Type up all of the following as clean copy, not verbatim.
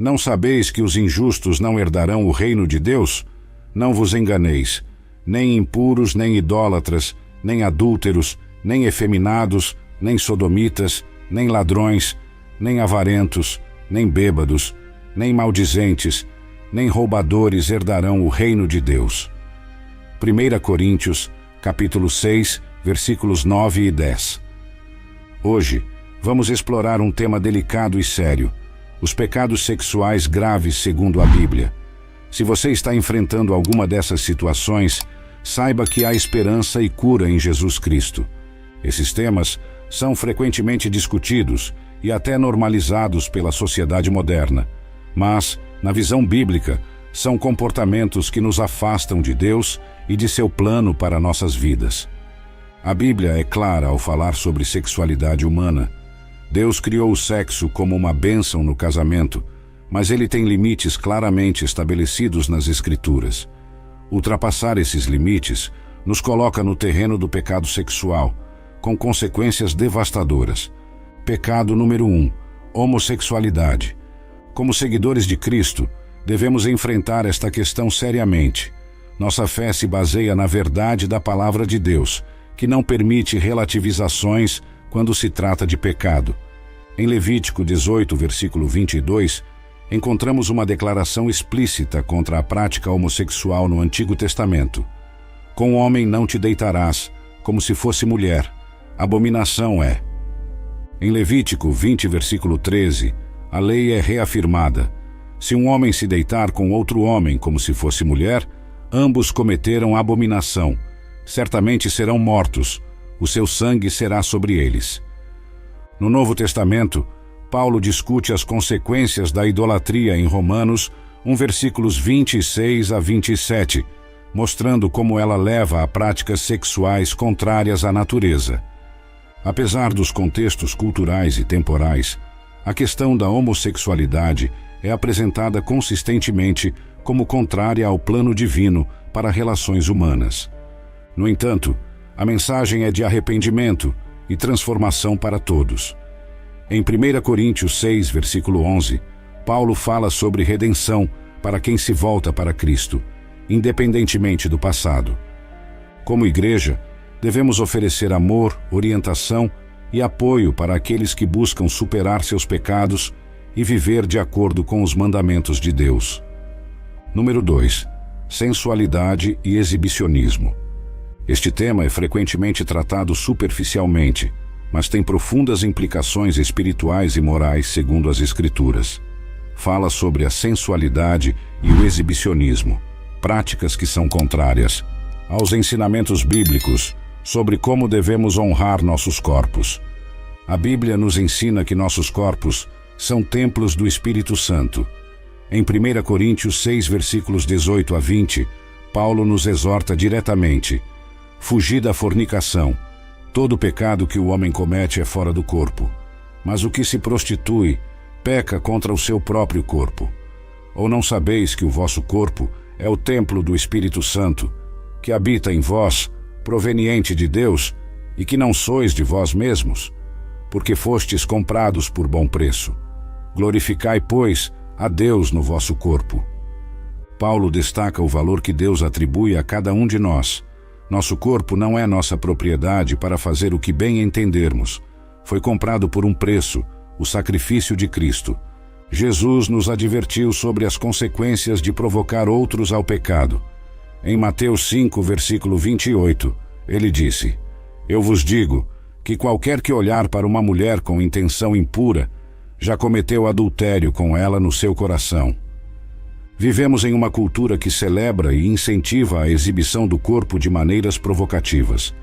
Não sabeis que os injustos não herdarão o reino de Deus? Não vos enganeis, nem impuros, nem idólatras, nem adúlteros, nem efeminados, nem sodomitas, nem ladrões, nem avarentos, nem bêbados, nem maldizentes, nem roubadores herdarão o reino de Deus. 1 Coríntios, capítulo 6, versículos 9 e 10. Hoje, vamos explorar um tema delicado e sério: os pecados sexuais graves segundo a Bíblia. Se você está enfrentando alguma dessas situações, saiba que há esperança e cura em Jesus Cristo. Esses temas são frequentemente discutidos e até normalizados pela sociedade moderna, mas, na visão bíblica, são comportamentos que nos afastam de Deus e de seu plano para nossas vidas. A Bíblia é clara ao falar sobre sexualidade humana. Deus criou o sexo como uma bênção no casamento, mas ele tem limites claramente estabelecidos nas Escrituras. Ultrapassar esses limites nos coloca no terreno do pecado sexual, com consequências devastadoras. Pecado número 1: homossexualidade. Como seguidores de Cristo, devemos enfrentar esta questão seriamente. Nossa fé se baseia na verdade da palavra de Deus, que não permite relativizações quando se trata de pecado. Em Levítico 18, versículo 22, encontramos uma declaração explícita contra a prática homossexual no Antigo Testamento. Com homem não te deitarás, como se fosse mulher. Abominação é. Em Levítico 20, versículo 13, a lei é reafirmada. Se um homem se deitar com outro homem como se fosse mulher, ambos cometeram abominação. Certamente serão mortos. O seu sangue será sobre eles. No Novo Testamento, Paulo discute as consequências da idolatria em Romanos 1, versículos 26 a 27, mostrando como ela leva a práticas sexuais contrárias à natureza. Apesar dos contextos culturais e temporais, a questão da homossexualidade é apresentada consistentemente como contrária ao plano divino para relações humanas. No entanto, a mensagem é de arrependimento e transformação para todos. Em 1 Coríntios 6, versículo 11, Paulo fala sobre redenção para quem se volta para Cristo, independentemente do passado. Como igreja, devemos oferecer amor, orientação e apoio para aqueles que buscam superar seus pecados e viver de acordo com os mandamentos de Deus. Número 2. Sensualidade e exibicionismo. Este tema é frequentemente tratado superficialmente, mas tem profundas implicações espirituais e morais segundo as Escrituras. Fala sobre a sensualidade e o exibicionismo, práticas que são contrárias aos ensinamentos bíblicos sobre como devemos honrar nossos corpos. A Bíblia nos ensina que nossos corpos são templos do Espírito Santo. Em 1 Coríntios 6, versículos 18 a 20, Paulo nos exorta diretamente: fugir da fornicação. Todo pecado que o homem comete é fora do corpo, mas o que se prostitui peca contra o seu próprio corpo. Ou não sabeis que o vosso corpo é o templo do Espírito Santo, que habita em vós, proveniente de Deus, e que não sois de vós mesmos, porque fostes comprados por bom preço. Glorificai, pois, a Deus no vosso corpo. Paulo destaca o valor que Deus atribui a cada um de nós. Nosso corpo não é nossa propriedade para fazer o que bem entendermos. Foi comprado por um preço, o sacrifício de Cristo. Jesus nos advertiu sobre as consequências de provocar outros ao pecado. Em Mateus 5, versículo 28, ele disse: eu vos digo que qualquer que olhar para uma mulher com intenção impura, já cometeu adultério com ela no seu coração. Vivemos em uma cultura que celebra e incentiva a exibição do corpo de maneiras provocativas.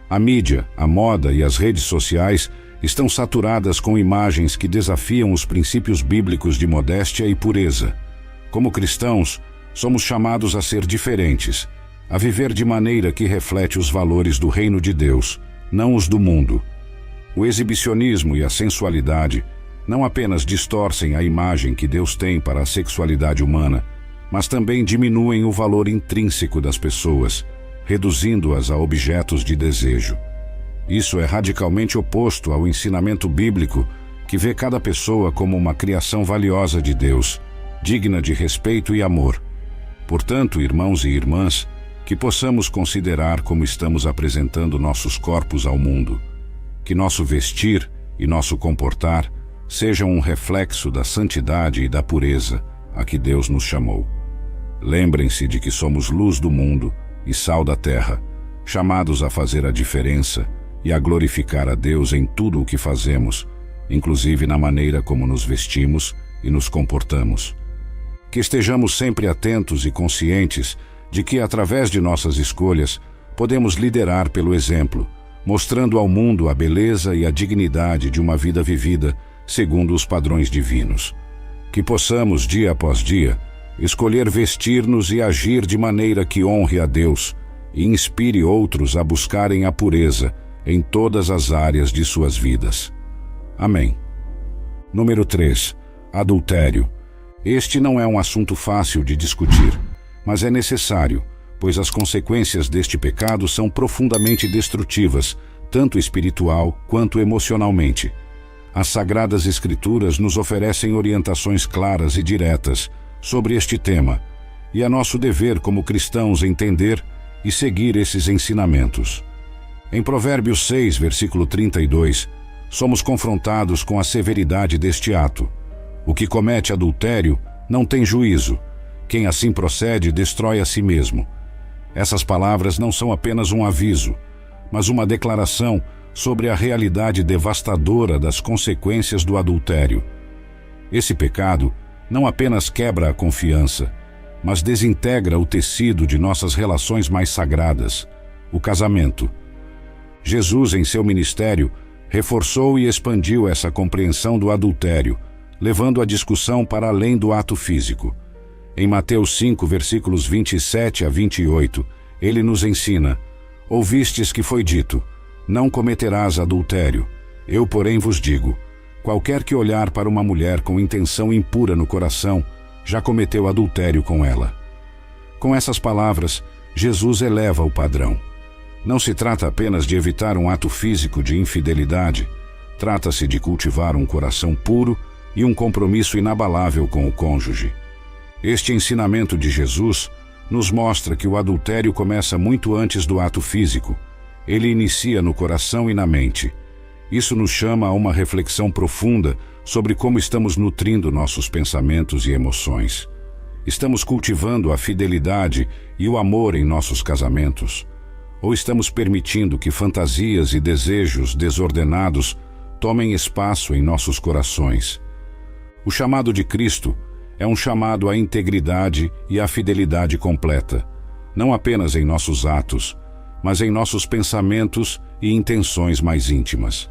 A mídia, a moda e as redes sociais estão saturadas com imagens que desafiam os princípios bíblicos de modéstia e pureza. Como cristãos, somos chamados a ser diferentes, a viver de maneira que reflete os valores do reino de Deus, não os do mundo. O exibicionismo e a sensualidade não apenas distorcem a imagem que Deus tem para a sexualidade humana, mas também diminuem o valor intrínseco das pessoas, reduzindo-as a objetos de desejo. Isso é radicalmente oposto ao ensinamento bíblico, que vê cada pessoa como uma criação valiosa de Deus, digna de respeito e amor. Portanto, irmãos e irmãs, que possamos considerar como estamos apresentando nossos corpos ao mundo, que nosso vestir e nosso comportar sejam um reflexo da santidade e da pureza a que Deus nos chamou. Lembrem-se de que somos luz do mundo e sal da terra, chamados a fazer a diferença e a glorificar a Deus em tudo o que fazemos, inclusive na maneira como nos vestimos e nos comportamos. Que estejamos sempre atentos e conscientes de que, através de nossas escolhas, podemos liderar pelo exemplo, mostrando ao mundo a beleza e a dignidade de uma vida vivida segundo os padrões divinos. Que possamos, dia após dia, escolher vestir-nos e agir de maneira que honre a Deus e inspire outros a buscarem a pureza em todas as áreas de suas vidas. Amém. Número 3. Adultério. Este não é um assunto fácil de discutir, mas é necessário, pois as consequências deste pecado são profundamente destrutivas, tanto espiritual quanto emocionalmente. As Sagradas Escrituras nos oferecem orientações claras e diretas sobre este tema, e é nosso dever como cristãos entender e seguir esses ensinamentos. Em Provérbios 6, versículo 32, somos confrontados com a severidade deste ato. O que comete adultério não tem juízo. Quem assim procede destrói a si mesmo. Essas palavras não são apenas um aviso, mas uma declaração sobre a realidade devastadora das consequências do adultério. Esse pecado não apenas quebra a confiança, mas desintegra o tecido de nossas relações mais sagradas, o casamento. Jesus, em seu ministério, reforçou e expandiu essa compreensão do adultério, levando a discussão para além do ato físico. Em Mateus 5, versículos 27 a 28, ele nos ensina: ouvistes que foi dito, não cometerás adultério. Eu, porém, vos digo, qualquer que olhar para uma mulher com intenção impura no coração, já cometeu adultério com ela. Com essas palavras, Jesus eleva o padrão. Não se trata apenas de evitar um ato físico de infidelidade, trata-se de cultivar um coração puro e um compromisso inabalável com o cônjuge. Este ensinamento de Jesus nos mostra que o adultério começa muito antes do ato físico. Ele inicia no coração e na mente. Isso nos chama a uma reflexão profunda sobre como estamos nutrindo nossos pensamentos e emoções. Estamos cultivando a fidelidade e o amor em nossos casamentos? Ou estamos permitindo que fantasias e desejos desordenados tomem espaço em nossos corações? O chamado de Cristo é um chamado à integridade e à fidelidade completa, não apenas em nossos atos, mas em nossos pensamentos e intenções mais íntimas.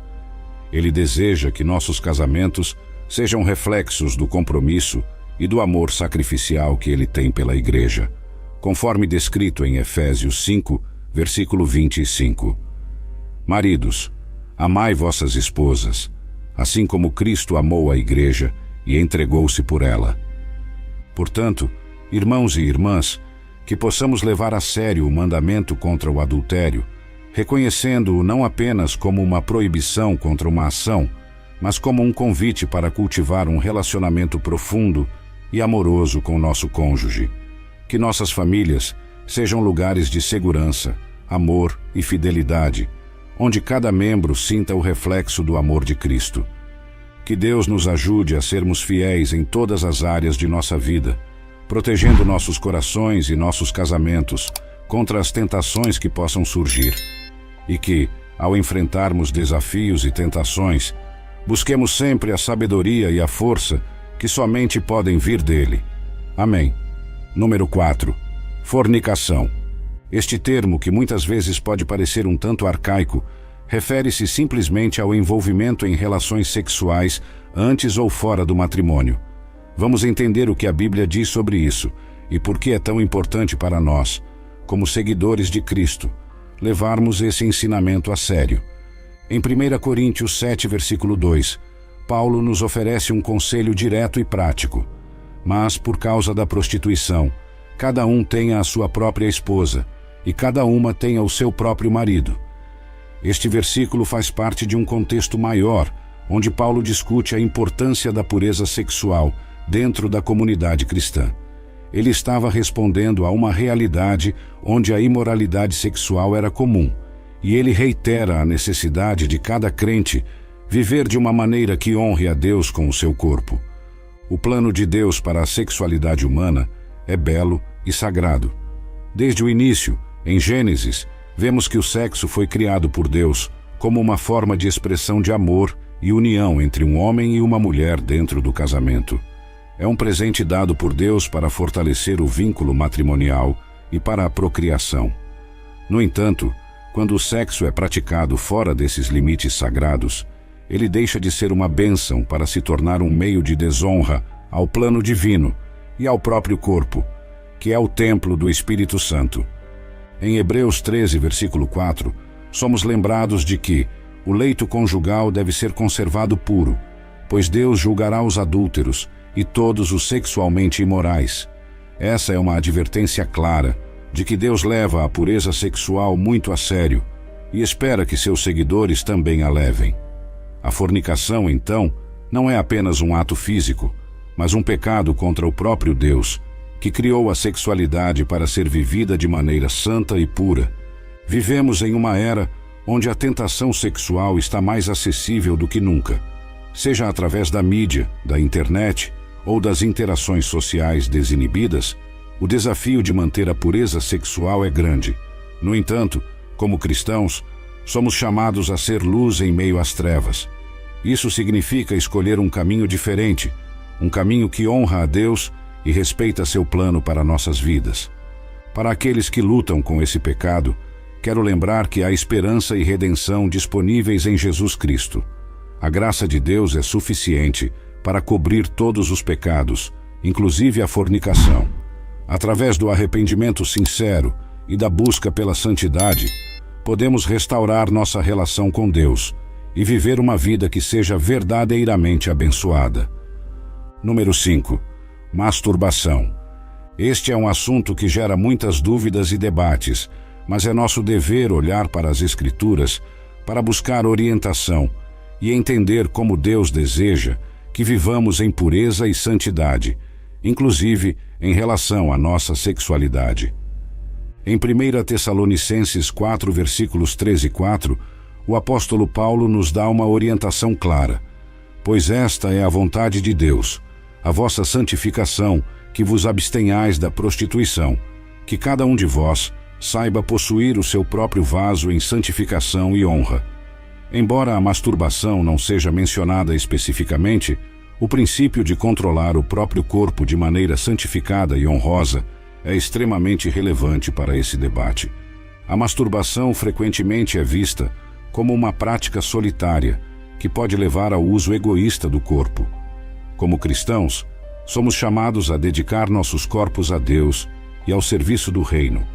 Ele deseja que nossos casamentos sejam reflexos do compromisso e do amor sacrificial que ele tem pela Igreja, conforme descrito em Efésios 5, versículo 25. Maridos, amai vossas esposas, assim como Cristo amou a Igreja e entregou-se por ela. Portanto, irmãos e irmãs, que possamos levar a sério o mandamento contra o adultério, reconhecendo-o não apenas como uma proibição contra uma ação, mas como um convite para cultivar um relacionamento profundo e amoroso com nosso cônjuge. Que nossas famílias sejam lugares de segurança, amor e fidelidade, onde cada membro sinta o reflexo do amor de Cristo. Que Deus nos ajude a sermos fiéis em todas as áreas de nossa vida, protegendo nossos corações e nossos casamentos contra as tentações que possam surgir. E que, ao enfrentarmos desafios e tentações, busquemos sempre a sabedoria e a força que somente podem vir dele. Amém. Número 4. Fornicação. Este termo, que muitas vezes pode parecer um tanto arcaico, refere-se simplesmente ao envolvimento em relações sexuais antes ou fora do matrimônio. Vamos entender o que a Bíblia diz sobre isso e por que é tão importante para nós, como seguidores de Cristo, levarmos esse ensinamento a sério. Em 1 Coríntios 7, versículo 2, Paulo nos oferece um conselho direto e prático. Mas, por causa da prostituição, cada um tenha a sua própria esposa, e cada uma tenha o seu próprio marido. Este versículo faz parte de um contexto maior, onde Paulo discute a importância da pureza sexual dentro da comunidade cristã. Ele estava respondendo a uma realidade onde a imoralidade sexual era comum, e ele reitera a necessidade de cada crente viver de uma maneira que honre a Deus com o seu corpo. O plano de Deus para a sexualidade humana é belo e sagrado. Desde o início, em Gênesis, vemos que o sexo foi criado por Deus como uma forma de expressão de amor e união entre um homem e uma mulher dentro do casamento. É um presente dado por Deus para fortalecer o vínculo matrimonial e para a procriação. No entanto, quando o sexo é praticado fora desses limites sagrados, ele deixa de ser uma bênção para se tornar um meio de desonra ao plano divino e ao próprio corpo, que é o templo do Espírito Santo. Em Hebreus 13, versículo 4, somos lembrados de que o leito conjugal deve ser conservado puro, pois Deus julgará os adúlteros e todos os sexualmente imorais. Essa é uma advertência clara de que Deus leva a pureza sexual muito a sério e espera que seus seguidores também a levem. A fornicação, então, não é apenas um ato físico, mas um pecado contra o próprio Deus, que criou a sexualidade para ser vivida de maneira santa e pura. Vivemos em uma era onde a tentação sexual está mais acessível do que nunca, seja através da mídia, da internet ou das interações sociais desinibidas. O desafio de manter a pureza sexual é grande. No entanto, como cristãos, somos chamados a ser luz em meio às trevas. Isso significa escolher um caminho diferente, um caminho que honra a Deus e respeita seu plano para nossas vidas. Para aqueles que lutam com esse pecado, quero lembrar que há esperança e redenção disponíveis em Jesus Cristo. A graça de Deus é suficiente para cobrir todos os pecados, inclusive a fornicação. Através do arrependimento sincero e da busca pela santidade, podemos restaurar nossa relação com Deus e viver uma vida que seja verdadeiramente abençoada. Número 5. Masturbação. Este é um assunto que gera muitas dúvidas e debates, mas é nosso dever olhar para as Escrituras para buscar orientação e entender como Deus deseja que vivamos em pureza e santidade, inclusive em relação à nossa sexualidade. Em 1 Tessalonicenses 4, versículos 13 e 4, o apóstolo Paulo nos dá uma orientação clara. Pois esta é a vontade de Deus, a vossa santificação, que vos abstenhais da prostituição, que cada um de vós saiba possuir o seu próprio vaso em santificação e honra. Embora a masturbação não seja mencionada especificamente, o princípio de controlar o próprio corpo de maneira santificada e honrosa é extremamente relevante para esse debate. A masturbação frequentemente é vista como uma prática solitária que pode levar ao uso egoísta do corpo. Como cristãos, somos chamados a dedicar nossos corpos a Deus e ao serviço do reino,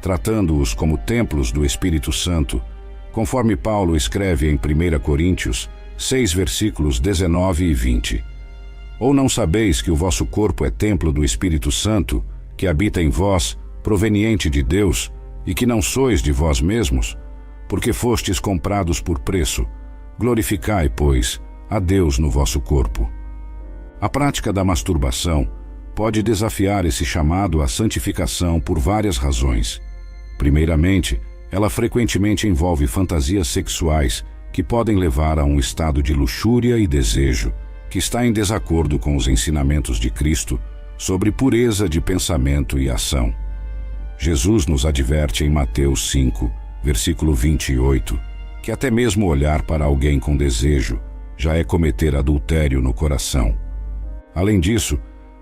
tratando-os como templos do Espírito Santo, conforme Paulo escreve em 1 Coríntios 6, versículos 19 e 20. Ou não sabeis que o vosso corpo é templo do Espírito Santo, que habita em vós, proveniente de Deus, e que não sois de vós mesmos? Porque fostes comprados por preço. Glorificai, pois, a Deus no vosso corpo. A prática da masturbação pode desafiar esse chamado à santificação por várias razões. Primeiramente, ela frequentemente envolve fantasias sexuais que podem levar a um estado de luxúria e desejo, que está em desacordo com os ensinamentos de Cristo sobre pureza de pensamento e ação. Jesus nos adverte em Mateus 5, versículo 28, que até mesmo olhar para alguém com desejo já é cometer adultério no coração. Além disso,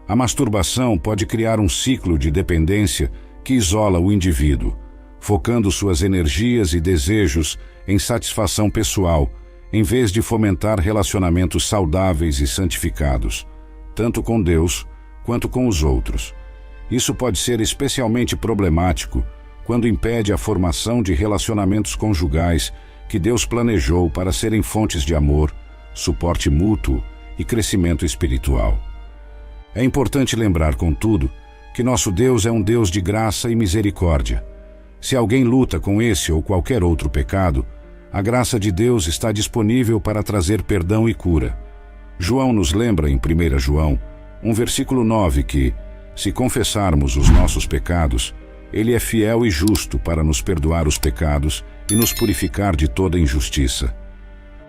a masturbação pode criar um ciclo de dependência que isola o indivíduo, focando suas energias e desejos em satisfação pessoal, em vez de fomentar relacionamentos saudáveis e santificados, tanto com Deus quanto com os outros. Isso pode ser especialmente problemático quando impede a formação de relacionamentos conjugais que Deus planejou para serem fontes de amor, suporte mútuo e crescimento espiritual. É importante lembrar, contudo, que nosso Deus é um Deus de graça e misericórdia. Se alguém luta com esse ou qualquer outro pecado, a graça de Deus está disponível para trazer perdão e cura. João nos lembra em 1 João, Um versículo 9 que, se confessarmos os nossos pecados, Ele é fiel e justo para nos perdoar os pecados e nos purificar de toda injustiça.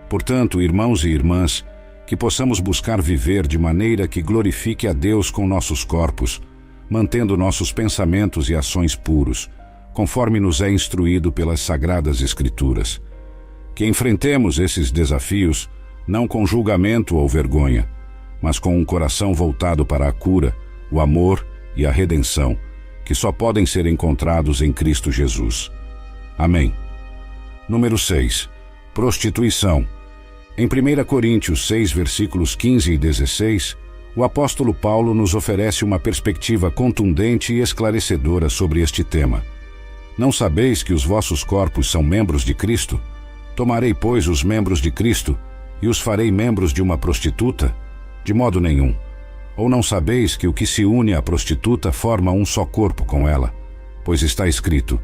Portanto, irmãos e irmãs, que possamos buscar viver de maneira que glorifique a Deus com nossos corpos, mantendo nossos pensamentos e ações puros, conforme nos é instruído pelas Sagradas Escrituras. Que enfrentemos esses desafios não com julgamento ou vergonha, mas com um coração voltado para a cura, o amor e a redenção, que só podem ser encontrados em Cristo Jesus. Amém. Número 6. Prostituição. Em 1 Coríntios 6, versículos 15 e 16, o apóstolo Paulo nos oferece uma perspectiva contundente e esclarecedora sobre este tema. Não sabeis que os vossos corpos são membros de Cristo? Tomarei, pois, os membros de Cristo e os farei membros de uma prostituta? De modo nenhum. Ou não sabeis que o que se une à prostituta forma um só corpo com ela? Pois está escrito,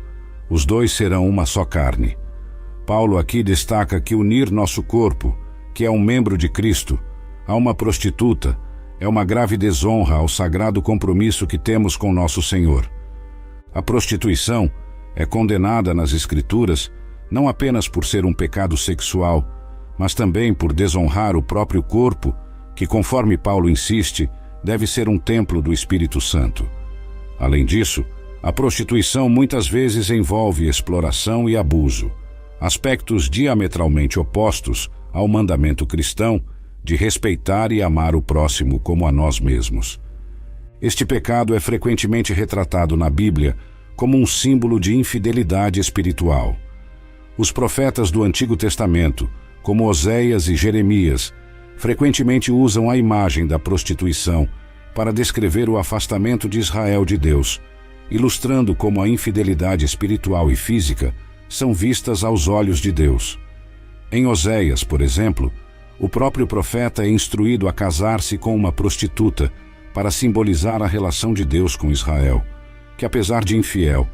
os dois serão uma só carne. Paulo aqui destaca que unir nosso corpo, que é um membro de Cristo, a uma prostituta, é uma grave desonra ao sagrado compromisso que temos com nosso Senhor. A prostituição é condenada nas Escrituras não apenas por ser um pecado sexual, mas também por desonrar o próprio corpo, que, conforme Paulo insiste, deve ser um templo do Espírito Santo. Além disso, a prostituição muitas vezes envolve exploração e abuso, aspectos diametralmente opostos ao mandamento cristão de respeitar e amar o próximo como a nós mesmos. Este pecado é frequentemente retratado na Bíblia como um símbolo de infidelidade espiritual. Os profetas do Antigo Testamento, como Oséias e Jeremias, frequentemente usam a imagem da prostituição para descrever o afastamento de Israel de Deus, ilustrando como a infidelidade espiritual e física são vistas aos olhos de Deus. Em Oséias, por exemplo, o próprio profeta é instruído a casar-se com uma prostituta para simbolizar a relação de Deus com Israel, que apesar de infiel,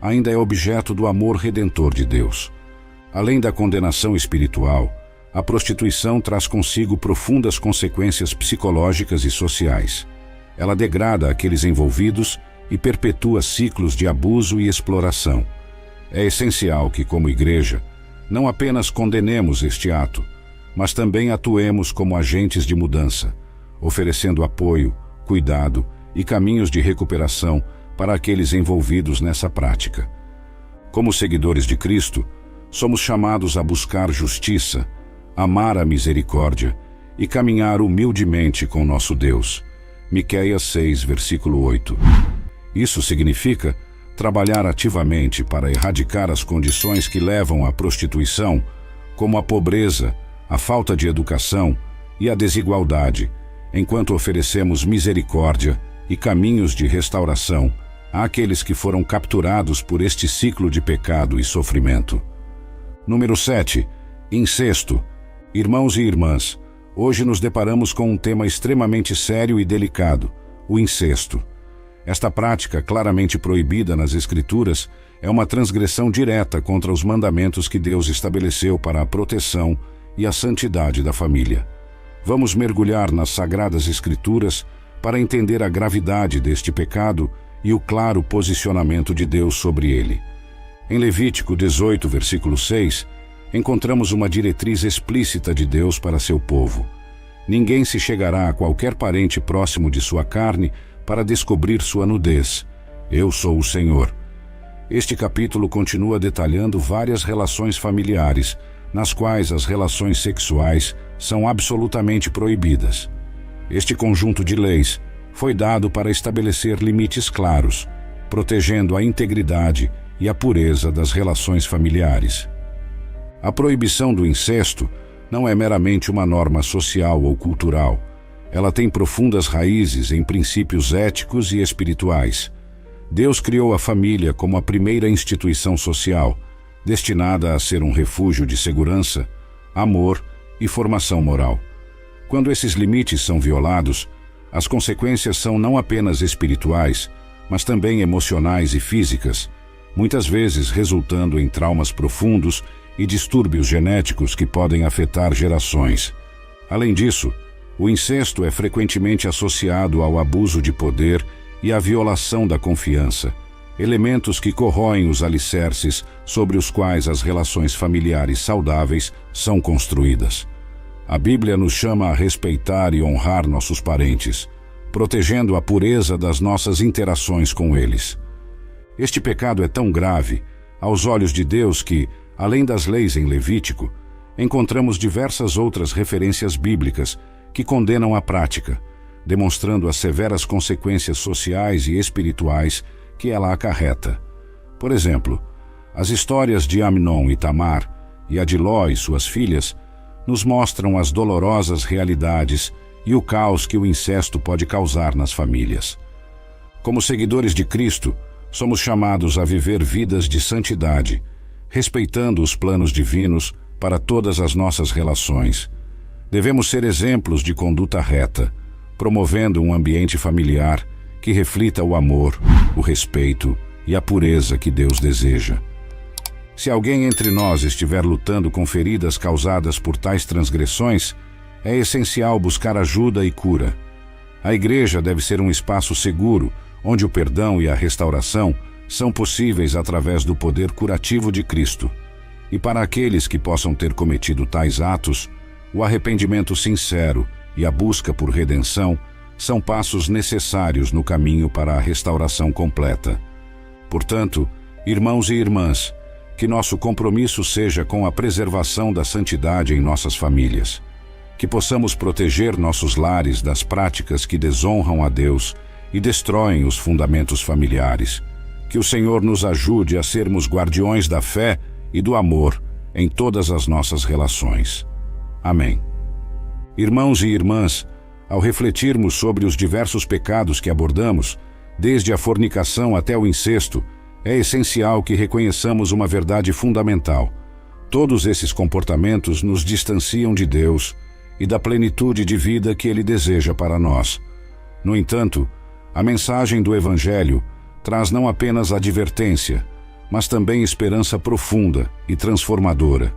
ainda é objeto do amor redentor de Deus. Além da condenação espiritual, a prostituição traz consigo profundas consequências psicológicas e sociais. Ela degrada aqueles envolvidos e perpetua ciclos de abuso e exploração. É essencial que, como igreja, não apenas condenemos este ato, mas também atuemos como agentes de mudança, oferecendo apoio, cuidado e caminhos de recuperação para aqueles envolvidos nessa prática. Como seguidores de Cristo, somos chamados a buscar justiça, amar a misericórdia e caminhar humildemente com nosso Deus. Miqueias 6, versículo 8. Isso significa trabalhar ativamente para erradicar as condições que levam à prostituição, como a pobreza, a falta de educação e a desigualdade, enquanto oferecemos misericórdia e caminhos de restauração àqueles que foram capturados por este ciclo de pecado e sofrimento. Número 7. Incesto. Irmãos e irmãs, hoje nos deparamos com um tema extremamente sério e delicado, o incesto. Esta prática, claramente proibida nas Escrituras, é uma transgressão direta contra os mandamentos que Deus estabeleceu para a proteção e a santidade da família. Vamos mergulhar nas Sagradas Escrituras para entender a gravidade deste pecado e o claro posicionamento de Deus sobre ele. Em Levítico 18, versículo 6, encontramos uma diretriz explícita de Deus para seu povo. Ninguém se chegará a qualquer parente próximo de sua carne para descobrir sua nudez. Eu sou o Senhor. Este capítulo continua detalhando várias relações familiares, nas quais as relações sexuais são absolutamente proibidas. Este conjunto de leis foi dado para estabelecer limites claros, protegendo a integridade e a pureza das relações familiares. A proibição do incesto não é meramente uma norma social ou cultural. Ela tem profundas raízes em princípios éticos e espirituais. Deus criou a família como a primeira instituição social, destinada a ser um refúgio de segurança, amor e formação moral. Quando esses limites são violados, as consequências são não apenas espirituais, mas também emocionais e físicas, muitas vezes resultando em traumas profundos e distúrbios genéticos que podem afetar gerações. Além disso, O incesto é frequentemente associado ao abuso de poder e à violação da confiança, elementos que corroem os alicerces sobre os quais as relações familiares saudáveis são construídas. A Bíblia nos chama a respeitar e honrar nossos parentes, protegendo a pureza das nossas interações com eles. Este pecado é tão grave aos olhos de Deus que, além das leis em Levítico, encontramos diversas outras referências bíblicas que condenam a prática, demonstrando as severas consequências sociais e espirituais que ela acarreta. Por exemplo, as histórias de Amnon e Tamar e a de Ló e suas filhas nos mostram as dolorosas realidades e o caos que o incesto pode causar nas famílias. Como seguidores de Cristo, somos chamados a viver vidas de santidade, respeitando os planos divinos para todas as nossas relações. Devemos ser exemplos de conduta reta, promovendo um ambiente familiar que reflita o amor, o respeito e a pureza que Deus deseja. Se alguém entre nós estiver lutando com feridas causadas por tais transgressões, é essencial buscar ajuda e cura. A igreja deve ser um espaço seguro, onde o perdão e a restauração são possíveis através do poder curativo de Cristo. E para aqueles que possam ter cometido tais atos, o arrependimento sincero e a busca por redenção são passos necessários no caminho para a restauração completa. Portanto, irmãos e irmãs, que nosso compromisso seja com a preservação da santidade em nossas famílias, que possamos proteger nossos lares das práticas que desonram a Deus e destroem os fundamentos familiares, que o Senhor nos ajude a sermos guardiões da fé e do amor em todas as nossas relações. Amém. Irmãos e irmãs, ao refletirmos sobre os diversos pecados que abordamos, desde a fornicação até o incesto, é essencial que reconheçamos uma verdade fundamental. Todos esses comportamentos nos distanciam de Deus e da plenitude de vida que Ele deseja para nós. No entanto, a mensagem do Evangelho traz não apenas advertência, mas também esperança profunda e transformadora.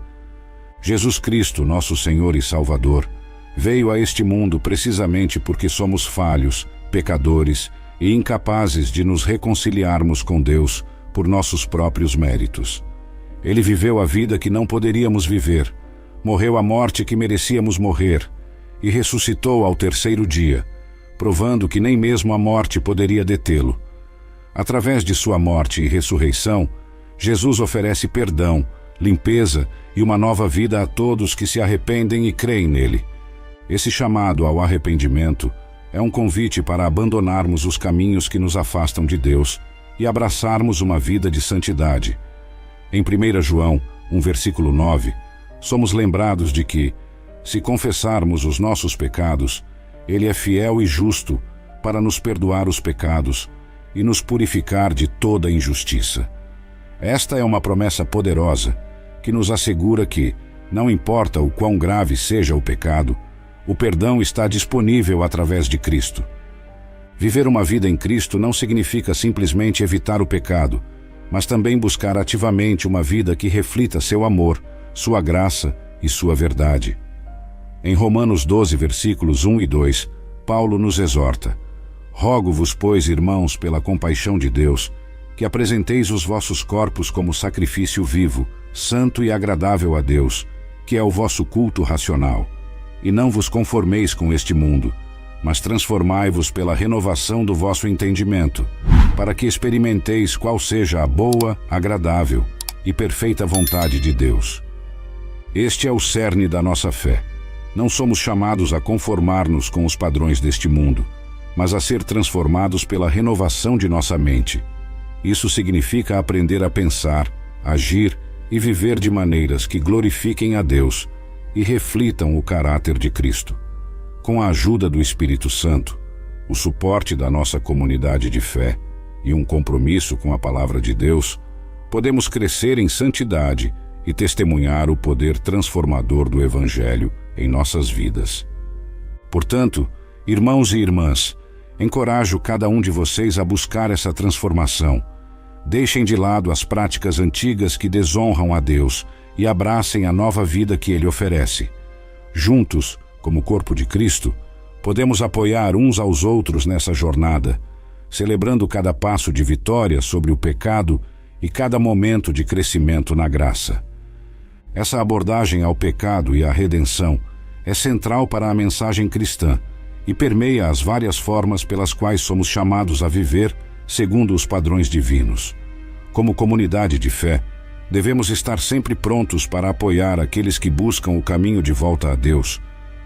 Jesus Cristo, nosso Senhor e Salvador, veio a este mundo precisamente porque somos falhos, pecadores e incapazes de nos reconciliarmos com Deus por nossos próprios méritos. Ele viveu a vida que não poderíamos viver, morreu a morte que merecíamos morrer e ressuscitou ao terceiro dia, provando que nem mesmo a morte poderia detê-lo. Através de sua morte e ressurreição, Jesus oferece perdão, limpeza e uma nova vida a todos que se arrependem e creem nele. Esse chamado ao arrependimento é um convite para abandonarmos os caminhos que nos afastam de Deus e abraçarmos uma vida de santidade. Em 1 João, versículo 9, somos lembrados de que, se confessarmos os nossos pecados, Ele é fiel e justo para nos perdoar os pecados e nos purificar de toda injustiça. Esta é uma promessa poderosa que nos assegura que, não importa o quão grave seja o pecado, o perdão está disponível através de Cristo. Viver uma vida em Cristo não significa simplesmente evitar o pecado, mas também buscar ativamente uma vida que reflita seu amor, sua graça e sua verdade. Em Romanos 12, versículos 1 e 2, Paulo nos exorta: Rogo-vos, pois, irmãos, pela compaixão de Deus, que apresenteis os vossos corpos como sacrifício vivo, santo e agradável a Deus, que é o vosso culto racional. E não vos conformeis com este mundo, mas transformai-vos pela renovação do vosso entendimento, para que experimenteis qual seja a boa, agradável e perfeita vontade de Deus. Este é o cerne da nossa fé. Não somos chamados a conformar-nos com os padrões deste mundo, mas a ser transformados pela renovação de nossa mente. Isso significa aprender a pensar, agir e viver de maneiras que glorifiquem a Deus e reflitam o caráter de Cristo. Com a ajuda do Espírito Santo, o suporte da nossa comunidade de fé e um compromisso com a Palavra de Deus, podemos crescer em santidade e testemunhar o poder transformador do Evangelho em nossas vidas. Portanto, irmãos e irmãs, encorajo cada um de vocês a buscar essa transformação. Deixem de lado as práticas antigas que desonram a Deus e abracem a nova vida que Ele oferece. Juntos, como corpo de Cristo, podemos apoiar uns aos outros nessa jornada, celebrando cada passo de vitória sobre o pecado e cada momento de crescimento na graça. Essa abordagem ao pecado e à redenção é central para a mensagem cristã e permeia as várias formas pelas quais somos chamados a viver segundo os padrões divinos. Como comunidade de fé, devemos estar sempre prontos para apoiar aqueles que buscam o caminho de volta a Deus,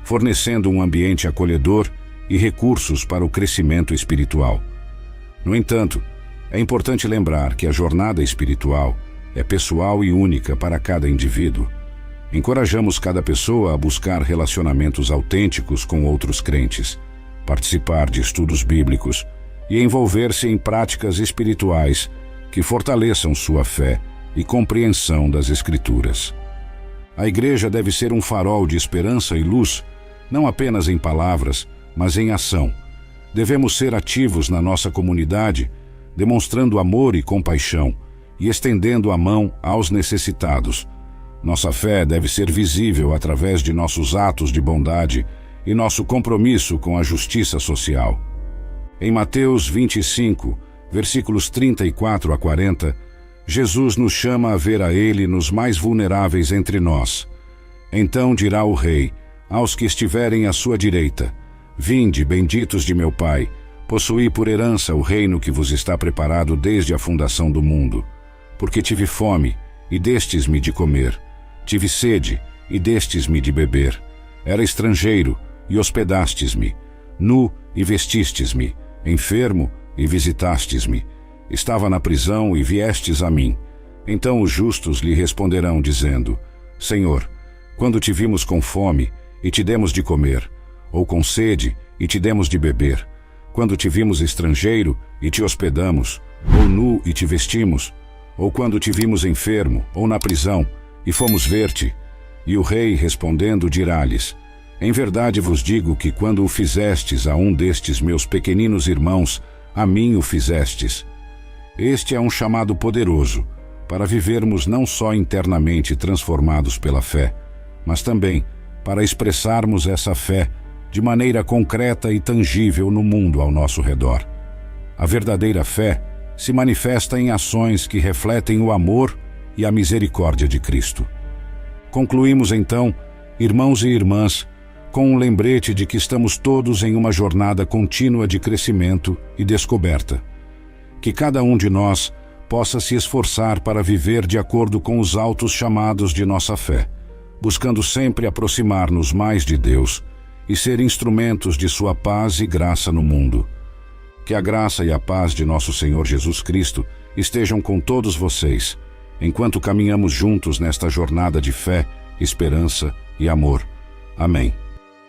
fornecendo um ambiente acolhedor e recursos para o crescimento espiritual. No entanto, é importante lembrar que a jornada espiritual é pessoal e única para cada indivíduo. Encorajamos cada pessoa a buscar relacionamentos autênticos com outros crentes, participar de estudos bíblicos e envolver-se em práticas espirituais que fortaleçam sua fé e compreensão das Escrituras. A igreja deve ser um farol de esperança e luz, não apenas em palavras, mas em ação. Devemos ser ativos na nossa comunidade, demonstrando amor e compaixão e estendendo a mão aos necessitados. Nossa fé deve ser visível através de nossos atos de bondade e nosso compromisso com a justiça social. Em Mateus 25, versículos 34 a 40, Jesus nos chama a ver a Ele nos mais vulneráveis entre nós. Então dirá o Rei aos que estiverem à sua direita: Vinde, benditos de meu Pai, possuí por herança o reino que vos está preparado desde a fundação do mundo. Porque tive fome, e destes-me de comer. Tive sede, e destes-me de beber. Era estrangeiro, e hospedastes-me. Nu, e vestistes-me. Enfermo, e visitastes-me. Estava na prisão, e viestes a mim. Então os justos lhe responderão, dizendo: Senhor, quando te vimos com fome, e te demos de comer, ou com sede, e te demos de beber? Quando te vimos estrangeiro, e te hospedamos, ou nu, e te vestimos? Ou quando te vimos enfermo, ou na prisão, e fomos ver-te? E o rei, respondendo, dirá-lhes: Em verdade vos digo que quando o fizestes a um destes meus pequeninos irmãos, a mim o fizestes. Este é um chamado poderoso, para vivermos não só internamente transformados pela fé, mas também para expressarmos essa fé de maneira concreta e tangível no mundo ao nosso redor. A verdadeira fé se manifesta em ações que refletem o amor e a misericórdia de Cristo. Concluímos então, irmãos e irmãs, com um lembrete de que estamos todos em uma jornada contínua de crescimento e descoberta. Que cada um de nós possa se esforçar para viver de acordo com os altos chamados de nossa fé, buscando sempre aproximar-nos mais de Deus e ser instrumentos de sua paz e graça no mundo. Que a graça e a paz de nosso Senhor Jesus Cristo estejam com todos vocês, enquanto caminhamos juntos nesta jornada de fé, esperança e amor. Amém.